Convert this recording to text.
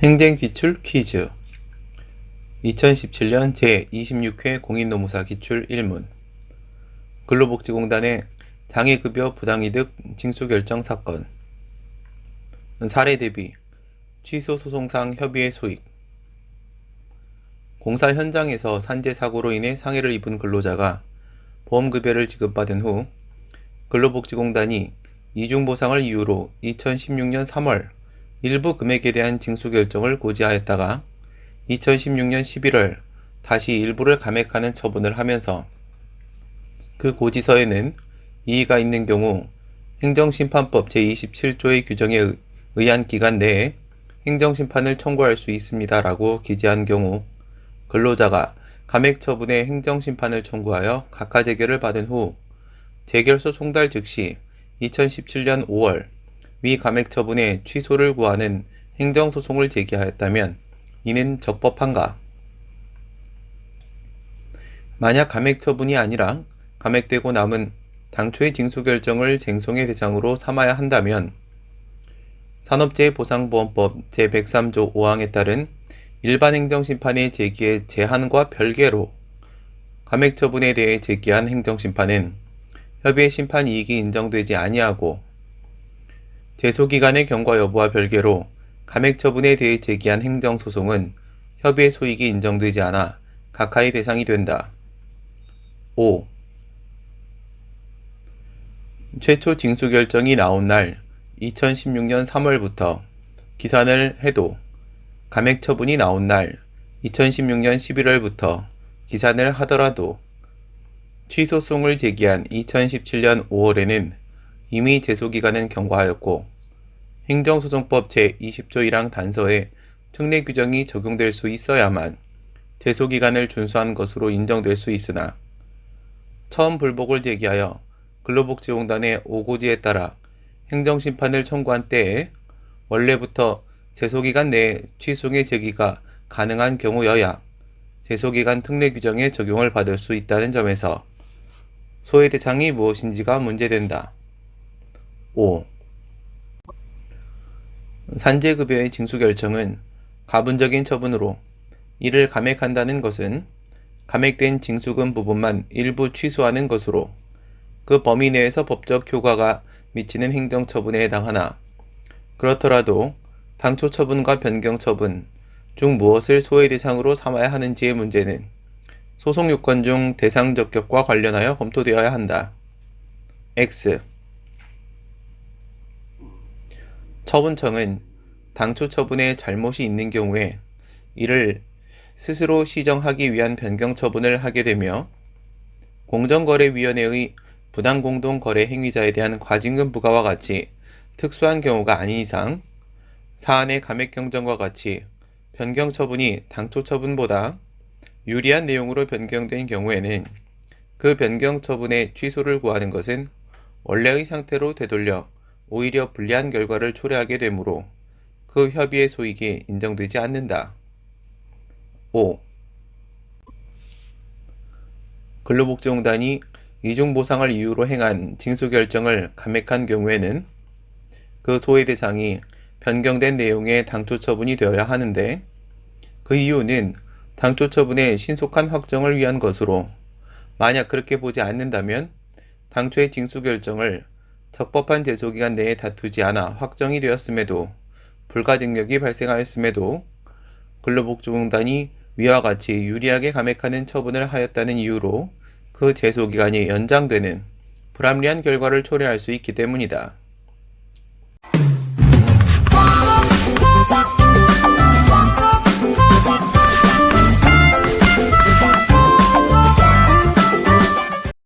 행정기출 퀴즈 2017년 제26회 공인노무사 기출 1문 근로복지공단의 장애급여 부당이득 징수결정 사건 사례 대비 취소 소송상 협의의 소익 공사 현장에서 산재 사고로 인해 상해를 입은 근로자가 보험급여를 지급받은 후 근로복지공단이 이중보상을 이유로 2016년 3월 일부 금액에 대한 징수결정을 고지하였다가 2016년 11월 다시 일부를 감액하는 처분을 하면서 그 고지서에는 이의가 있는 경우 행정심판법 제27조의 규정에 의한 기간 내에 행정심판을 청구할 수 있습니다 라고 기재한 경우 근로자가 감액 처분에 행정심판을 청구하여 각하재결을 받은 후 재결소 송달 즉시 2017년 5월 위 감액 처분의 취소를 구하는 행정소송을 제기하였다면 이는 적법한가? 만약 감액 처분이 아니라 감액되고 남은 당초의 징수결정을 쟁송의 대상으로 삼아야 한다면 산업재해보상보험법 제103조 5항에 따른 일반 행정심판의 제기의 제한과 별개로 감액 처분에 대해 제기한 행정심판은 협의의 심판 이익이 인정되지 아니하고 제소기간의 경과 여부와 별개로 감액 처분에 대해 제기한 행정소송은 협의의 소익이 인정되지 않아 각하의 대상이 된다. 5. 최초 징수결정이 나온 날 2016년 3월부터 기산을 해도 감액 처분이 나온 날 2016년 11월부터 기산을 하더라도 취소송을 제기한 2017년 5월에는 이미 제소기간은 경과하였고 행정소송법 제20조 1항 단서에 특례 규정이 적용될 수 있어야만 제소기간을 준수한 것으로 인정될 수 있으나 처음 불복을 제기하여 근로복지공단의 오고지에 따라 행정심판을 청구한 때에 원래부터 제소기간 내에 취소의 제기가 가능한 경우여야 제소기간 특례 규정의 적용을 받을 수 있다는 점에서 소외 대상이 무엇인지가 문제된다. 5. 산재급여의 징수결정은 가분적인 처분으로 이를 감액한다는 것은 감액된 징수금 부분만 일부 취소하는 것으로 그 범위 내에서 법적 효과가 미치는 행정처분에 해당하나 그렇더라도 당초 처분과 변경 처분 중 무엇을 소외 대상으로 삼아야 하는지의 문제는 소송 요건 중 대상 적격과 관련하여 검토되어야 한다. X. 처분청은 당초 처분에 잘못이 있는 경우에 이를 스스로 시정하기 위한 변경 처분을 하게 되며 공정거래위원회의 부당공동거래 행위자에 대한 과징금 부과와 같이 특수한 경우가 아닌 이상 사안의 감액 경정과 같이 변경 처분이 당초 처분보다 유리한 내용으로 변경된 경우에는 그 변경 처분의 취소를 구하는 것은 원래의 상태로 되돌려 오히려 불리한 결과를 초래하게 되므로 그 협의의 소익이 인정되지 않는다. 5. 근로복지공단이 이중보상을 이유로 행한 징수결정을 감액한 경우에는 그 소외 대상이 변경된 내용의 당초 처분이 되어야 하는데 그 이유는 당초 처분의 신속한 확정을 위한 것으로 만약 그렇게 보지 않는다면 당초의 징수결정을 적법한 제소기간 내에 다투지 않아 확정이 되었음에도 불가증력이 발생하였음에도 근로복지공단이 위와 같이 유리하게 감액하는 처분을 하였다는 이유로 그 제소기간이 연장되는 불합리한 결과를 초래할 수 있기 때문이다.